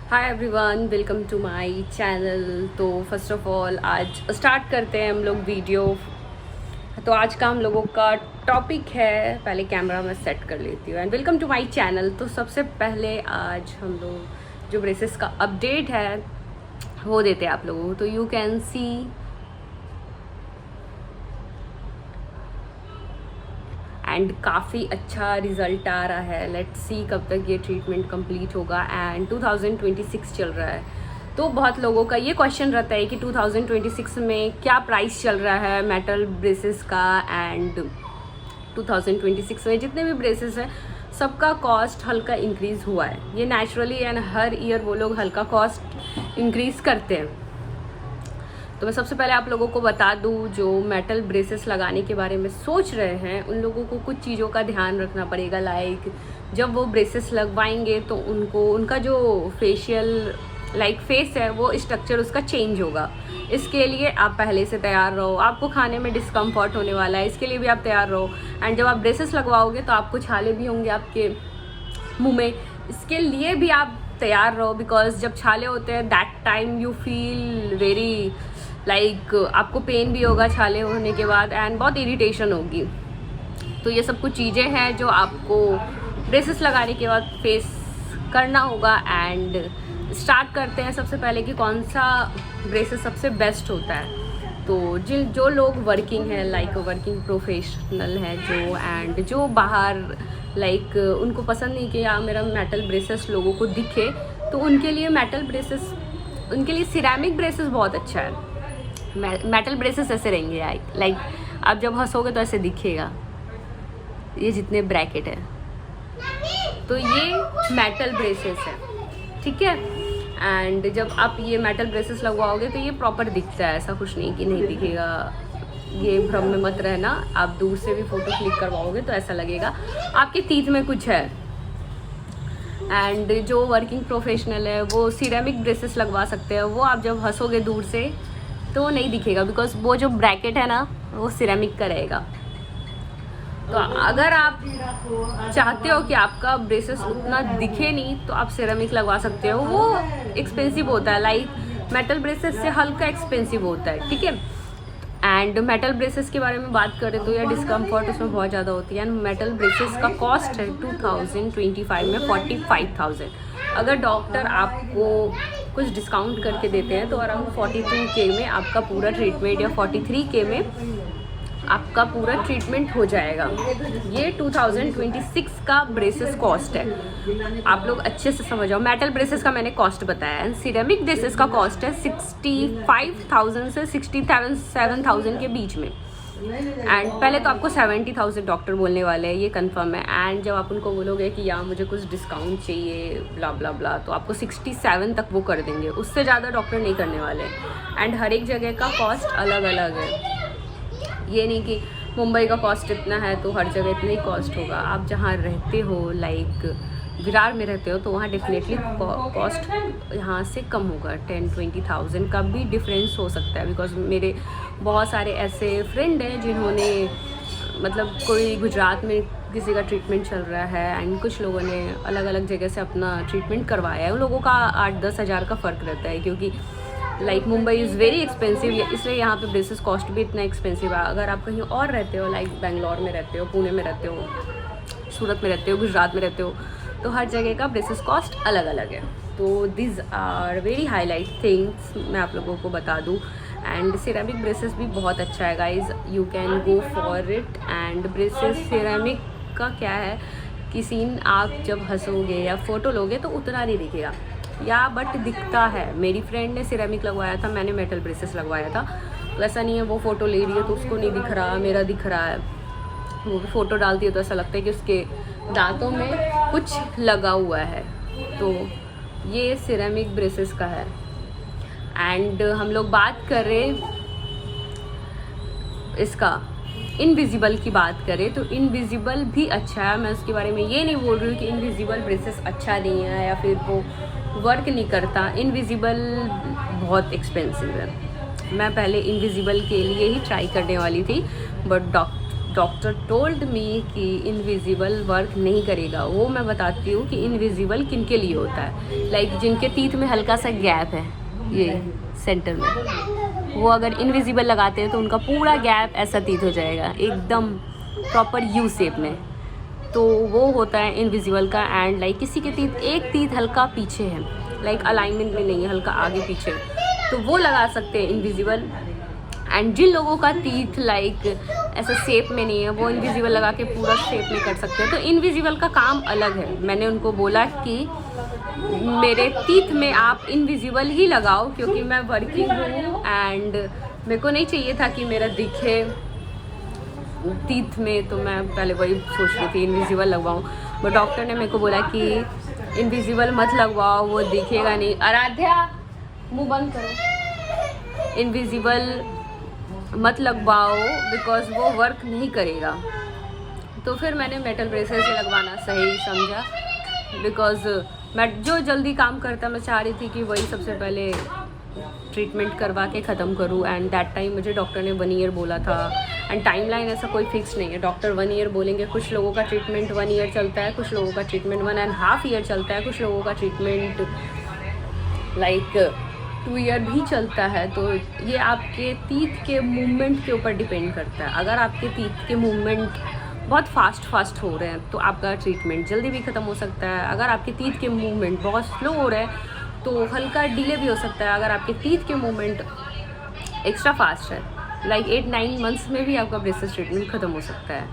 Hi everyone, welcome to my channel. तो first of all आज start करते हैं हम लोग वीडियो। तो आज का हम लोगों का टॉपिक है, पहले कैमरा मैं सेट कर लेती हूँ। And welcome to my channel. तो सबसे पहले आज हम लोग जो ब्रेसेस का अपडेट है वो देते हैं आप लोगों को। तो यू कैन सी एंड काफ़ी अच्छा रिज़ल्ट आ रहा है। लेट्स सी कब तक ये ट्रीटमेंट कंप्लीट होगा। एंड 2026 चल रहा है, तो बहुत लोगों का ये क्वेश्चन रहता है कि 2026 में क्या प्राइस चल रहा है मेटल ब्रेसेस का। एंड 2026 में जितने भी ब्रेसेस हैं सबका कॉस्ट हल्का इंक्रीज़ हुआ है। ये नेचुरली एंड हर ईयर वो लोग हल्का कॉस्ट इंक्रीज़ करते हैं। तो मैं सबसे पहले आप लोगों को बता दूं, जो मेटल ब्रेसेस लगाने के बारे में सोच रहे हैं उन लोगों को कुछ चीज़ों का ध्यान रखना पड़ेगा। लाइक जब वो ब्रेसेस लगवाएंगे तो उनका जो फेशियल फेस है वो स्ट्रक्चर उसका चेंज होगा। इसके लिए आप पहले से तैयार रहो। आपको खाने में डिस्कम्फर्ट होने वाला है, इसके लिए भी आप तैयार रहो। एंड जब आप ब्रेसेस लगवाओगे तो आपको छाले भी होंगे आपके मुँह में, इसके लिए भी आप तैयार रहो। बिकॉज जब छाले होते हैं that time you feel very आपको पेन भी होगा छाले होने के बाद एंड बहुत इरिटेशन होगी। तो ये सब कुछ चीज़ें हैं जो आपको ब्रेसेस लगाने के बाद फेस करना होगा। एंड स्टार्ट करते हैं सबसे पहले कि कौन सा ब्रेसेस सबसे बेस्ट होता है। तो जो लोग वर्किंग है, वर्किंग प्रोफेशनल है जो, एंड जो बाहर उनको पसंद नहीं कि यार मेरा मेटल ब्रेसेस लोगों को दिखे, तो उनके लिए सिरेमिक ब्रेसेस बहुत अच्छा है। मेटल ब्रेसेस ऐसे रहेंगे आप जब हंसोगे तो ऐसे दिखेगा, ये जितने ब्रैकेट है। तो ये मेटल ब्रेसेस है, ठीक है। एंड जब आप ये मेटल ब्रेसेस लगवाओगे तो ये प्रॉपर दिखता है, ऐसा कुछ नहीं कि नहीं दिखेगा। ये भ्रम में मत रहना। आप दूर से भी फ़ोटो क्लिक करवाओगे तो ऐसा लगेगा आपके टीथ में कुछ है। एंड जो वर्किंग प्रोफेशनल है वो सिरेमिक ब्रेसेस लगवा सकते हैं। वो आप जब हंसोगे दूर से तो नहीं दिखेगा, बिकॉज वो जो ब्रैकेट है ना वो सिरेमिक का रहेगा। तो अगर आप चाहते हो कि आपका ब्रेसेस उतना दिखे नहीं तो आप सिरेमिक लगवा सकते हो। वो एक्सपेंसिव होता है, मेटल ब्रेसेस से हल्का एक्सपेंसिव होता है, ठीक है। एंड मेटल ब्रेसेस के बारे में बात करें तो यार डिस्कम्फर्ट उसमें बहुत ज़्यादा होती है। एंड मेटल ब्रेसेस का कॉस्ट है 2025 में 45,000। अगर डॉक्टर आपको कुछ डिस्काउंट करके देते हैं तो अराउंड 42K में आपका पूरा ट्रीटमेंट, या 43K में आपका पूरा ट्रीटमेंट हो जाएगा। ये 2026 का ब्रेसेस कॉस्ट है। आप लोग अच्छे से समझ जाओ। मेटल ब्रेसेस का मैंने कॉस्ट बताया है। सिरेमिक ब्रेसेस का कॉस्ट है 65,000 से 67,000 के बीच में। एंड पहले तो आपको 70,000 डॉक्टर बोलने वाले हैं, ये कंफर्म है। एंड जब आप उनको बोलोगे कि यार मुझे कुछ डिस्काउंट चाहिए ब्ला ब्ला ब्ला, तो आपको 67 तक वो कर देंगे, उससे ज़्यादा डॉक्टर नहीं करने वाले। एंड हर एक जगह का कॉस्ट अलग अलग है। ये नहीं कि मुंबई का कॉस्ट इतना है तो हर जगह इतना ही कॉस्ट होगा। आप जहाँ रहते हो, विरार में रहते हो, तो वहाँ डेफिनेटली कॉस्ट यहाँ से कम होगा। 10-20,000 का भी डिफरेंस हो सकता है। बिकॉज मेरे बहुत सारे ऐसे फ्रेंड हैं जिन्होंने कोई गुजरात में किसी का ट्रीटमेंट चल रहा है एंड कुछ लोगों ने अलग अलग जगह से अपना ट्रीटमेंट करवाया है। उन लोगों का 8-10 हज़ार का फ़र्क रहता है, क्योंकि मुंबई इज़ वेरी एक्सपेंसिव, इसलिए यहाँ पे ब्रेसेस कॉस्ट भी इतना एक्सपेंसिव है। अगर आप कहीं और रहते हो, बेंगलोर में रहते हो, पुणे में रहते हो, सूरत में रहते हो, गुजरात में रहते हो, तो हर जगह का ब्रेसेस कॉस्ट अलग अलग है। तो this are very highlight things मैं आप लोगों को बता दूँ। एंड सिरेमिक ब्रेसेस भी बहुत अच्छा है guys, you can go for it. And braces ceramic का क्या है कि सीन आप जब हंसोगे या फ़ोटो लोगे तो उतना नहीं दिखेगा, या बट दिखता है। मेरी फ्रेंड ने सिरेमिक लगवाया था, मैंने मेटल ब्रेसेस लगवाया था। तो ऐसा नहीं है वो फ़ोटो ले रही है तो उसको नहीं दिख रहा, मेरा दिख रहा है। वो भी फ़ोटो डालती है तो ऐसा लगता है कि उसके दांतों में कुछ लगा हुआ है। तो ये सिरेमिक ब्रेसेस का है। एंड हम लोग बात करें इसका इनविजिबल की बात करें तो इनविजिबल भी अच्छा है। मैं उसके बारे में ये नहीं बोल रही हूँ कि इनविजिबल ब्रेसेस अच्छा नहीं है या फिर वो वर्क नहीं करता। इनविजिबल बहुत एक्सपेंसिव है। मैं पहले इनविजिबल के लिए ही ट्राई करने वाली थी, बट डॉक्टर टोल्ड मी कि इनविजिबल वर्क नहीं करेगा। वो मैं बताती हूँ कि इनविजिबल किन के लिए होता है। लाइक जिनके टीथ में हल्का सा गैप है, ये सेंटर में, वो अगर इनविजिबल लगाते हैं तो उनका पूरा गैप ऐसा टीथ हो जाएगा एकदम प्रॉपर यू शेप में। तो वो होता है इनविजिबल का। एंड लाइक किसी के टीथ, एक टीथ हल्का पीछे है, लाइक अलाइनमेंट में नहीं है, हल्का आगे पीछे, तो वो लगा सकते हैं इनविजिबल। एंड जिन लोगों का टीथ लाइक ऐसा शेप में नहीं है, वो इनविजिबल लगा के पूरा शेप में कर सकते हैं। तो इनविजिबल का काम अलग है। मैंने उनको बोला कि मेरे टीथ में आप इनविजिबल ही लगाओ, क्योंकि मैं वर्किंग हूँ एंड मेरे को नहीं चाहिए था कि मेरा दिखे टीथ में। तो मैं पहले वही सोच रही थी इनविजिबल लगवाऊँ, बट डॉक्टर ने मेरे को बोला कि इनविजिबल मत लगवाओ, वो दिखेगा नहीं। आराध्या मुंह बंद करो, इनविजिबल मत लगवाओ बिकॉज वो वर्क नहीं करेगा। तो फिर मैंने मेटल ब्रेसेस से लगवाना सही समझा, बिकॉज मैं जो जल्दी काम करता, मैं चाह रही थी कि वही सबसे पहले ट्रीटमेंट करवा के ख़त्म करूँ। एंड दैट टाइम मुझे डॉक्टर ने 1 ईयर बोला था। एंड टाइमलाइन ऐसा कोई फिक्स नहीं है, डॉक्टर 1 ईयर बोलेंगे। कुछ लोगों का ट्रीटमेंट 1 ईयर चलता है, कुछ लोगों का ट्रीटमेंट 1.5 ईयर चलता है, कुछ लोगों का ट्रीटमेंट लाइक 2 ईयर भी चलता है। तो ये आपके टीथ के मूवमेंट के ऊपर डिपेंड करता है। अगर आपके टीथ के मूवमेंट बहुत फास्ट हो रहे हैं तो आपका ट्रीटमेंट जल्दी भी ख़त्म हो सकता है। अगर आपके टीथ के मूवमेंट बहुत स्लो हो रहे हैं तो हल्का डिले भी हो सकता है। अगर आपके टीथ के मूवमेंट एक्स्ट्रा फास्ट है, लाइक 8-9 मंथ्स में भी आपका ब्रेसेस ट्रीटमेंट ख़त्म हो सकता है।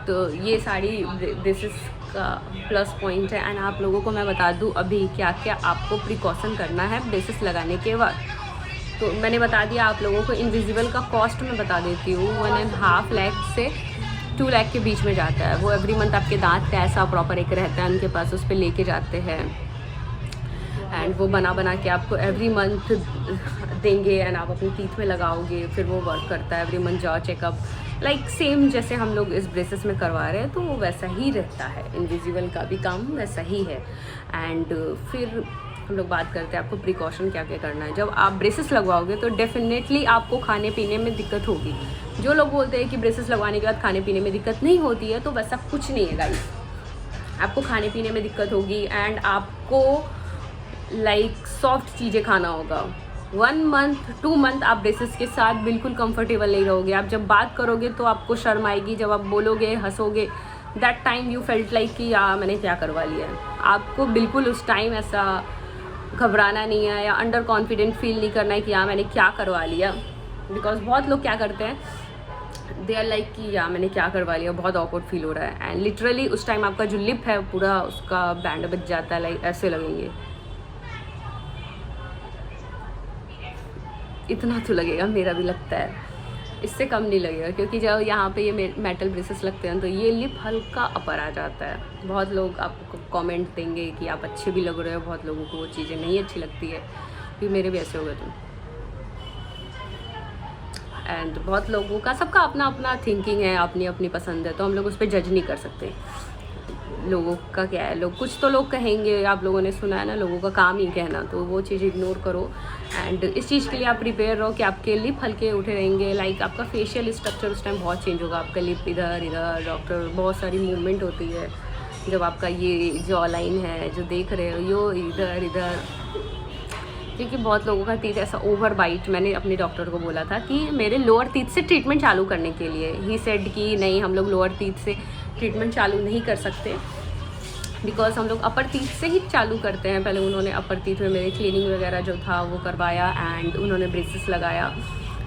तो ये सारी ब्रेसेस का प्लस पॉइंट है। एंड आप लोगों को मैं बता दूं अभी क्या क्या आपको प्रिकॉशन करना है ब्रेसेस लगाने के बाद। तो मैंने बता दिया आप लोगों को। इनविजिबल का कॉस्ट मैं बता देती हूँ, 1.5 लाख से 2 लाख के बीच में जाता है। वो एवरी मंथ आपके दांत का ऐसा प्रॉपर एक रहता है उनके पास, उस पर लेके जाते हैं एंड वो बना के आपको एवरी मंथ देंगे एंड आप अपने टीथ में लगाओगे। फिर वो वर्क करता है, एवरी मंथ जाओ चेकअप, लाइक सेम जैसे हम लोग इस ब्रेसेस में करवा रहे हैं, तो वो वैसा ही रहता है। इनविजिबल का भी काम वैसा ही है। एंड फिर हम लोग बात करते हैं आपको प्रिकॉशन क्या क्या करना है। जब आप ब्रेसेस लगवाओगे तो डेफिनेटली आपको खाने पीने में दिक्कत होगी। जो लोग बोलते हैं कि ब्रेसेस लगवाने के बाद खाने पीने में दिक्कत नहीं होती है, तो वैसा कुछ नहीं है गाइस। आपको खाने पीने में दिक्कत होगी एंड आपको लाइक सॉफ्ट चीज़ें खाना होगा। 1 मंथ 2 मंथ आप ब्रेसेस के साथ बिल्कुल कंफर्टेबल नहीं रहोगे। आप जब बात करोगे तो आपको शर्म आएगी, जब आप बोलोगे हंसोगे, that time you felt like कि यार मैंने क्या करवा लिया है। आपको बिल्कुल उस टाइम ऐसा घबराना नहीं है या अंडर कॉन्फिडेंट फील नहीं करना है कि यार मैंने क्या करवा लिया। बिकॉज बहुत लोग क्या करते हैं, दे आर लाइक कि यार मैंने क्या करवा लिया, बहुत ऑकवर्ड फील हो रहा है। एंड लिटरली उस टाइम आपका जो लिप है पूरा उसका बैंड बच जाता है, लाइक ऐसे लगेंगे। इतना तो लगेगा, मेरा भी लगता है, इससे कम नहीं लगेगा। क्योंकि जब यहाँ पे ये मेटल ब्रेसेस लगते हैं तो ये लिप हल्का अपर आ जाता है। बहुत लोग आपको कमेंट देंगे कि आप अच्छे भी लग रहे हो, बहुत लोगों को वो चीज़ें नहीं अच्छी लगती है, क्योंकि मेरे भी ऐसे हो गए थे। एंड बहुत लोगों का, सबका अपना अपना थिंकिंग है, अपनी अपनी पसंद है, तो हम लोग उस पर जज नहीं कर सकते। लोगों का क्या है, लोग कुछ तो लोग कहेंगे, आप लोगों ने सुना है ना, लोगों का काम ही कहना, तो वो चीज़ इग्नोर करो। एंड इस चीज़ के लिए आप प्रिपेयर रहो कि आपके लिप हल्के उठे रहेंगे। लाइक आपका फेशियल स्ट्रक्चर उस टाइम बहुत चेंज होगा। आपका लिप इधर इधर, डॉक्टर बहुत सारी मूवमेंट होती है। जब आपका ये जॉ लाइन है जो देख रहे हो, यो इधर इधर, क्योंकि बहुत लोगों का टीथ ऐसा ओवर बाइट। मैंने अपने डॉक्टर को बोला था कि मेरे लोअर टीथ से ट्रीटमेंट चालू करने के लिए। ही सेड कि नहीं, हम लोग लोअर टीथ से ट्रीटमेंट चालू नहीं कर सकते, बिकॉज हम लोग अपर टीथ से ही चालू करते हैं। पहले उन्होंने अपर टीथ में मेरे क्लीनिंग वगैरह जो था वो करवाया एंड उन्होंने ब्रेसेस लगाया।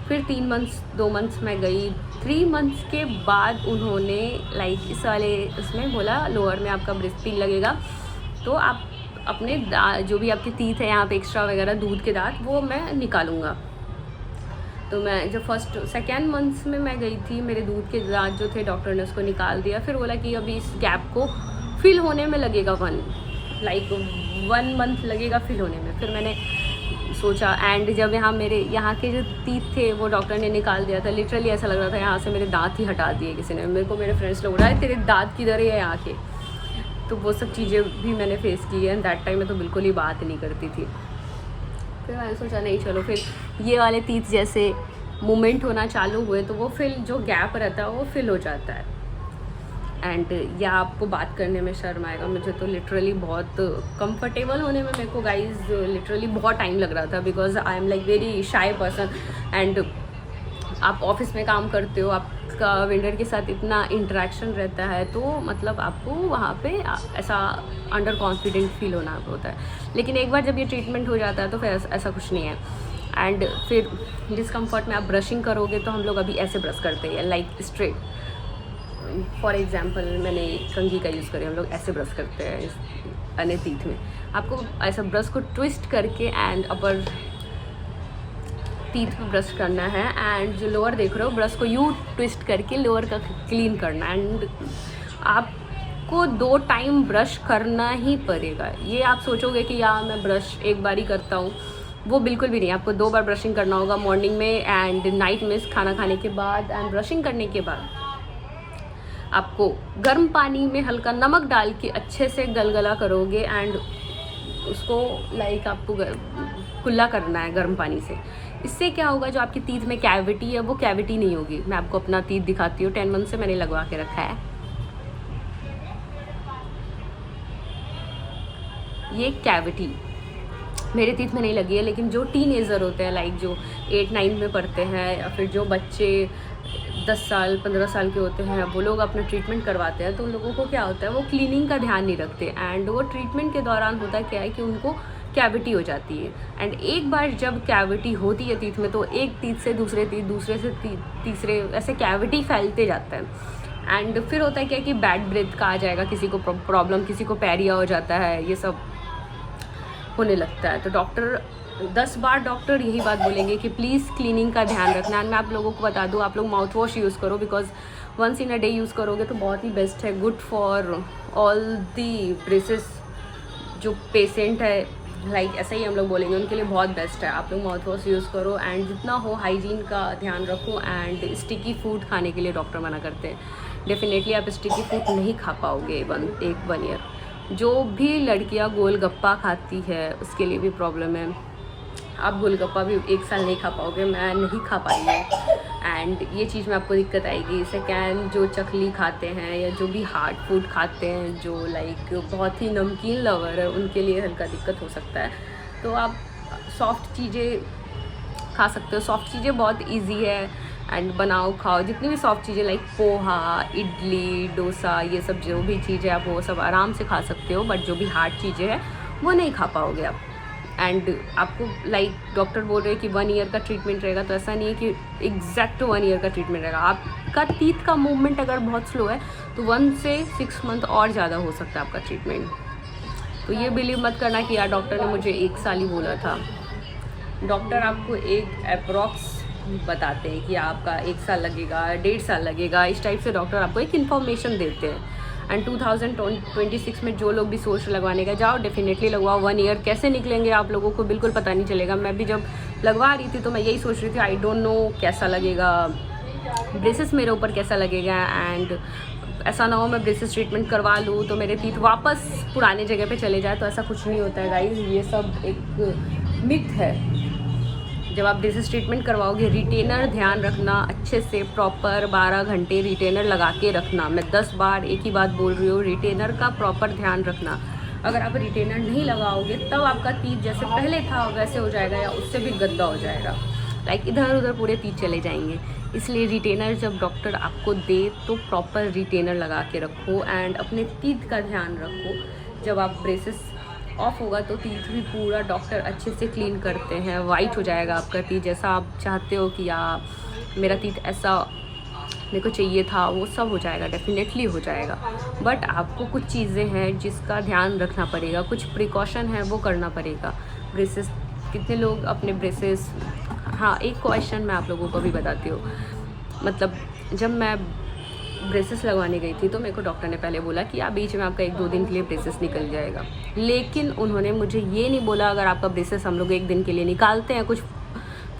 फिर 3 मंथ्स 2 मंथ्स मैं गई। 3 मंथ्स के बाद उन्होंने लाइक इस वाले उसमें बोला लोअर में आपका ब्रेस पिन लगेगा, तो आप अपने जो भी आपके टीथ है यहाँ पे एक्स्ट्रा वगैरह दूध के दांत, वो मैं निकालूंगा। तो मैं जब सेकेंड मंथ्स में मैं गई थी, मेरे दूध के दांत जो थे डॉक्टर ने उसको निकाल दिया। फिर बोला कि अभी इस गैप को फिल होने में लगेगा 1 मंथ लगेगा फिल होने में। फिर मैंने सोचा, एंड जब यहाँ मेरे यहाँ के जो टीथ थे वो डॉक्टर ने निकाल दिया था। लिटरली ऐसा लग रहा था यहाँ से मेरे दांत ही हटा दिए किसी ने। मेरे को मेरे फ्रेंड्स लोग बोला है तेरे दांत किधर है यहाँ के। तो वो सब चीज़ें भी मैंने फेस की है। दैट टाइम में तो बिल्कुल ही बात नहीं करती थी। फिर मैंने सोचा नहीं चलो, फिर ये वाले टीथ जैसे मूवमेंट होना चालू हुए तो वो फिल जो गैप रहता है वो फिल हो जाता है। एंड या आपको बात करने में शर्म आएगा, मुझे तो लिटरली बहुत कंफर्टेबल होने में मेरे को गाइज लिटरली बहुत टाइम लग रहा था, because I am like very shy person. And आप ऑफिस में काम करते हो, आपका वेंडर के साथ इतना इंटरेक्शन रहता है, तो मतलब आपको वहाँ पे ऐसा अंडर कॉन्फिडेंट फील होना होता है। लेकिन एक बार जब ये ट्रीटमेंट हो जाता है तो फिर ऐसा कुछ नहीं है। एंड फिर डिस्कम्फर्ट में आप ब्रशिंग करोगे तो हम लोग अभी ऐसे ब्रश करते हैं लाइक स्ट्रेट। फॉर एग्जाम्पल मैंने कंघी का यूज़ करें, हम लोग ऐसे ब्रश करते हैं अपने टीथ में। आपको ऐसा ब्रश को ट्विस्ट करके एंड अपर टीथ में ब्रश करना है, एंड जो लोअर देख रहे हो ब्रश को यू ट्विस्ट करके लोअर का क्लीन करना है। एंड आपको 2 टाइम ब्रश करना ही पड़ेगा। ये आप सोचोगे कि यार मैं ब्रश एक बार ही करता हूँ, वो बिल्कुल भी नहीं। आपको 2 बार ब्रशिंग करना होगा, मॉर्निंग में एंड नाइट में खाना खाने के बाद। एंड ब्रशिंग करने के बाद आपको गर्म पानी में हल्का नमक डाल के अच्छे से गलगला करोगे एंड उसको लाइक आपको कुल्ला करना है गर्म पानी से। इससे क्या होगा, जो आपकी टीथ में कैविटी है वो कैविटी नहीं होगी। मैं आपको अपना टीथ दिखाती हूँ, 10 मंथ से मैंने लगवा के रखा है। ये कैविटी मेरे टीथ में नहीं लगी है, लेकिन जो टीनेजर होते हैं लाइक जो 8-9 में पढ़ते हैं, या फिर जो बच्चे 10 साल 15 साल के होते हैं, वो लोग अपना ट्रीटमेंट करवाते हैं, तो उन लोगों को क्या होता है, वो क्लीनिंग का ध्यान नहीं रखते। एंड वो ट्रीटमेंट के दौरान होता क्या है कि उनको कैविटी हो जाती है। एंड एक बार जब कैविटी होती है टीथ में, तो एक टीथ से दूसरे टीथ, दूसरे से तीसरे, ऐसे कैविटी फैलते जाता है। एंड फिर होता है क्या कि बैड ब्रेथ का आ जाएगा, किसी को प्रॉब्लम, किसी को पैरिया हो जाता है, ये सब होने लगता है। तो डॉक्टर 10 बार डॉक्टर यही बात बोलेंगे कि प्लीज़ क्लीनिंग का ध्यान रखना। एंड मैं आप लोगों को बता दूँ, आप लोग माउथ वॉश यूज़ करो, because once in a day use करोगे तो बहुत ही बेस्ट है, good for all the braces जो पेशेंट है, लाइक ऐसा ही हम लोग बोलेंगे, उनके लिए बहुत बेस्ट है। आप लोग माउथ वॉश यूज़ करो एंड जितना हो हाइजीन का ध्यान रखो। एंड स्टिकी फूड खाने के लिए डॉक्टर मना करते हैं। डेफिनेटली आप स्टिकी फूड नहीं खा पाओगे 1 ईयर। जो भी लड़कियां गोलगप्पा खाती है उसके लिए भी प्रॉब्लम है। आप गोलगप्पा भी 1 साल नहीं खा पाओगे, मैं नहीं खा पाई है। एंड ये चीज़ में आपको दिक्कत आएगी। सेकेंड, जो चकली खाते हैं या जो भी हार्ड फूड खाते हैं, जो लाइक बहुत ही नमकीन लवर है, उनके लिए हल्का दिक्कत हो सकता है। तो आप सॉफ्ट चीज़ें खा सकते हो। सॉफ्ट चीज़ें बहुत इजी है एंड बनाओ खाओ। जितनी भी सॉफ्ट चीज़ें लाइक पोहा, इडली, डोसा, ये सब जो भी चीज़ें आप वो सब आराम से खा सकते हो। बट जो भी हार्ड चीज़ें हैं वो नहीं खा पाओगे आप। एंड आपको लाइक डॉक्टर बोल रहे हैं कि 1 ईयर का ट्रीटमेंट रहेगा, तो ऐसा नहीं है कि एग्जैक्ट 1 ईयर का ट्रीटमेंट रहेगा। आपका टीथ का मूवमेंट अगर बहुत स्लो है तो 1 से 6 मंथ और ज़्यादा हो सकता है आपका ट्रीटमेंट। तो ये बिलीव मत करना कि यार डॉक्टर ने मुझे 1 साल ही बोला था। डॉक्टर आपको एक अप्रॉक्स बताते हैं कि आपका 1 साल लगेगा, 1.5 साल लगेगा, इस टाइप से डॉक्टर आपको एक इन्फॉर्मेशन देते हैं। एंड 2026 में जो लोग भी सोच लगवाने का, जाओ डेफिनेटली लगवाओ। 1 ईयर कैसे निकलेंगे आप लोगों को बिल्कुल पता नहीं चलेगा। मैं भी जब लगवा रही थी तो मैं यही सोच रही थी, आई डोंट नो कैसा लगेगा, ब्रेसेस मेरे ऊपर कैसा लगेगा। एंड ऐसा ना हो मैं ब्रेसेस ट्रीटमेंट करवा लूँ तो मेरे टीथ वापस पुराने जगह पे चले जाए, तो ऐसा कुछ नहीं होता है गाइज। ये सब एक मिथ है। जब आप ब्रेसेस ट्रीटमेंट करवाओगे, रिटेनर ध्यान रखना अच्छे से, प्रॉपर 12 घंटे रिटेनर लगा के रखना। मैं 10 बार एक ही बात बोल रही हूँ, रिटेनर का प्रॉपर ध्यान रखना। अगर आप रिटेनर नहीं लगाओगे तब आपका टीथ जैसे पहले था वैसे हो जाएगा, या उससे भी गंदा हो जाएगा, लाइक इधर उधर पूरे टीथ चले जाएंगे। इसलिए रिटेनर जब डॉक्टर आपको दे तो प्रॉपर रिटेनर लगा के रखो एंड अपने टीथ का ध्यान रखो। जब आप ब्रेसेस ऑफ होगा तो टीथ भी पूरा डॉक्टर अच्छे से क्लीन करते हैं, वाइट हो जाएगा आपका टीथ, जैसा आप चाहते हो कि यार मेरा टीथ ऐसा मेरे को चाहिए था, वो सब हो जाएगा, डेफिनेटली हो जाएगा। बट आपको कुछ चीज़ें हैं जिसका ध्यान रखना पड़ेगा, कुछ प्रिकॉशन है वो करना पड़ेगा। ब्रेसेस, कितने लोग अपने ब्रेसेस, हाँ एक क्वेश्चन मैं आप लोगों को भी बताती हूँ। मतलब जब मैं ब्रेसेस लगवाने गई थी तो मेरे को डॉक्टर ने पहले बोला कि आप बीच में आपका 1-2 दिन के लिए ब्रेसेस निकल जाएगा, लेकिन उन्होंने मुझे ये नहीं बोला अगर आपका ब्रेसेस हम लोग 1 दिन के लिए निकालते हैं, कुछ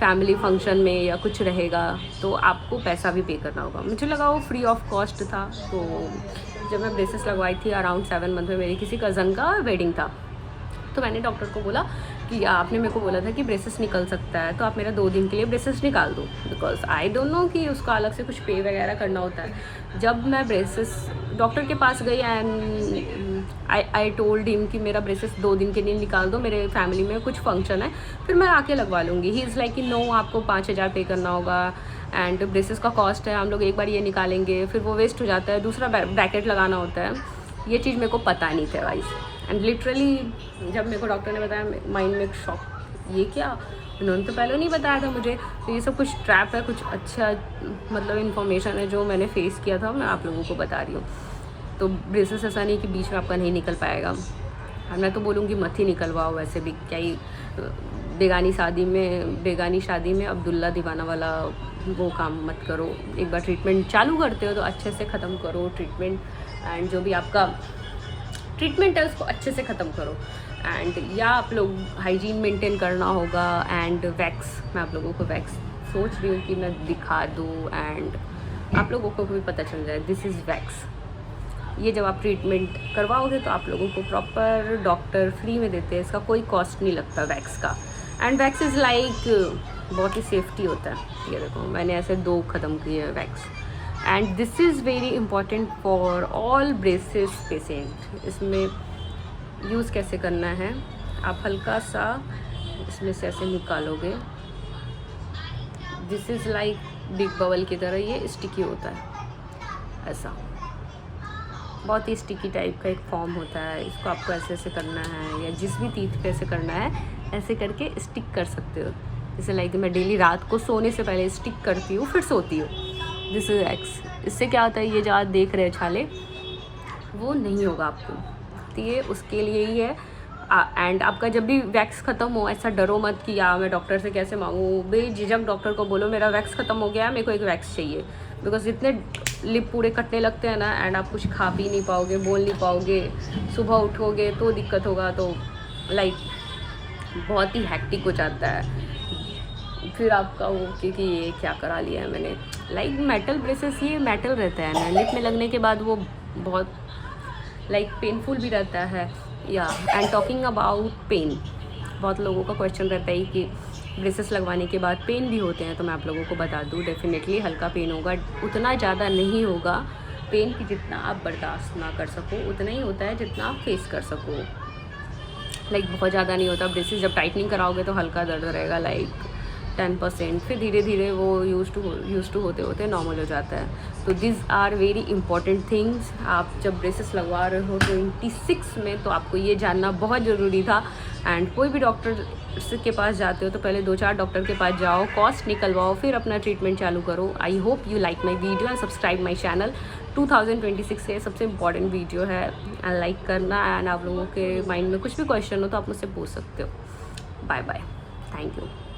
फैमिली फंक्शन में या कुछ रहेगा तो आपको पैसा भी पे करना होगा। मुझे लगा वो फ्री ऑफ कॉस्ट था। तो जब मैं ब्रेसेस लगवाई थी अराउंड 7 मंथ में, मेरी किसी कज़न का वेडिंग था, तो मैंने डॉक्टर को बोला कि आपने मेरे को बोला था कि ब्रेसेस निकल सकता है, तो आप मेरा 2 दिन के लिए ब्रेसेस निकाल दो, बिकॉज आई डोंट नो कि उसका अलग से कुछ पे वगैरह करना होता है। जब मैं ब्रेसेस डॉक्टर के पास गई एंड आई टोल्ड हिम कि मेरा ब्रेसेस 2 दिन के लिए निकाल दो, मेरे फैमिली में कुछ फंक्शन है, फिर मैं आके लगवा लूँगी। ही इज़ लाइक कि नो, आपको 5,000 पे करना होगा एंड ब्रेसेस का कॉस्ट है, हम लोग एक बार ये निकालेंगे फिर वो वेस्ट हो जाता है, दूसरा ब्रैकेट लगाना होता है। ये चीज़ मेरे को पता नहीं था वाइस, एंड लिटरली जब मेरे को डॉक्टर ने बताया, माइंड में एक शॉक, ये क्या, इन्होंने तो पहले नहीं बताया था मुझे। तो ये सब कुछ ट्रैप है, कुछ अच्छा मतलब इन्फॉर्मेशन है जो मैंने फेस किया था, मैं आप लोगों को बता रही हूँ। तो ब्रेसेस ऐसा नहीं कि बीच में आपका नहीं निकल पाएगा, और मैं तो बोलूँगी मत ही निकलवाओ, वैसे भी क्या ही बेगानी शादी में अब्दुल्ला दीवाना वाला वो काम मत करो। एक बार ट्रीटमेंट चालू करते हो तो अच्छे से ख़त्म करो ट्रीटमेंट, एंड जो भी आपका ट्रीटमेंट है उसको अच्छे से ख़त्म करो। एंड या आप लोग हाइजीन मेंटेन करना होगा, एंड वैक्स, मैं आप लोगों को वैक्स सोच रही हूँ कि मैं दिखा दूँ एंड आप लोगों को भी पता चल जाए दिस इज़ वैक्स। ये जब आप ट्रीटमेंट करवाओगे तो आप लोगों को प्रॉपर डॉक्टर फ्री में देते हैं, इसका कोई कॉस्ट नहीं लगता वैक्स का। एंड वैक्स इज़ लाइक बहुत ही सेफ्टी होता है। ये देखो मैंने ऐसे 2 ख़त्म किए हैं wax, and this is very important for all braces patient. इसमें यूज़ कैसे करना है, आप हल्का सा इसमें से ऐसे निकालोगे, this is like big bubble की तरह, ये स्टिकी होता है, ऐसा बहुत ही स्टिकी टाइप का एक फॉर्म होता है। इसको आपको ऐसे ऐसे करना है, या जिस भी टीथ पे ऐसे करना है, ऐसे करके स्टिक कर सकते हो। जैसे लाइक मैं डेली रात को सोने से पहले स्टिक करती हूँ, फिर सोती हूँ। This is wax. इससे क्या होता है, ये जो आप देख रहे हैं छाले, वो नहीं होगा आपको, तो ये उसके लिए ही है। एंड आपका जब भी वैक्स ख़त्म हो, ऐसा डरो मत कि या मैं डॉक्टर से कैसे मांगूँ, बेझिझक डॉक्टर को बोलो मेरा वैक्स ख़त्म हो गया है, मेरे को एक वैक्स चाहिए। बिकॉज इतने लिप पूरे कटने लगते हैं ना, एंड आप कुछ खा पी नहीं पाओगे, बोल नहीं पाओगे, सुबह उठोगे तो दिक्कत होगा, तो लाइक बहुत ही हैक्टिक हो जाता है। फिर आपका वो कि ये क्या करा लिया है मैंने। लाइक मेटल ब्रेसेस, ये मेटल रहता है ना, लिप में लगने के बाद वो बहुत लाइक पेनफुल भी रहता है। या एंड टॉकिंग अबाउट पेन, बहुत लोगों का क्वेश्चन रहता है कि ब्रेसेस लगवाने के बाद पेन भी होते हैं, तो मैं आप लोगों को बता दूं डेफिनेटली हल्का पेन होगा, उतना ज़्यादा नहीं होगा पेन की जितना आप बर्दाश्त ना कर सको, उतना ही होता है जितना आप फेस कर सको। लाइक बहुत ज़्यादा नहीं होता। ब्रेसेस जब टाइटनिंग कराओगे तो हल्का दर्द रहेगा, लाइक 10%, फिर धीरे धीरे वो यूज़ टू होते होते नॉर्मल हो जाता है। तो this are very important things. आप जब ब्रेसेस लगवा रहे हो 26 में, तो आपको ये जानना बहुत ज़रूरी था। एंड कोई भी डॉक्टर के पास जाते हो तो पहले 2-4 डॉक्टर के पास जाओ, कॉस्ट निकलवाओ, फिर अपना ट्रीटमेंट चालू करो। I hope you like my video and subscribe my channel. 2026 के सबसे इम्पॉर्टेंट वीडियो है, एंड लाइक करना। एंड आप लोगों के माइंड में कुछ भी क्वेश्चन हो तो आप मुझसे पूछ सकते हो। Bye bye, thank you.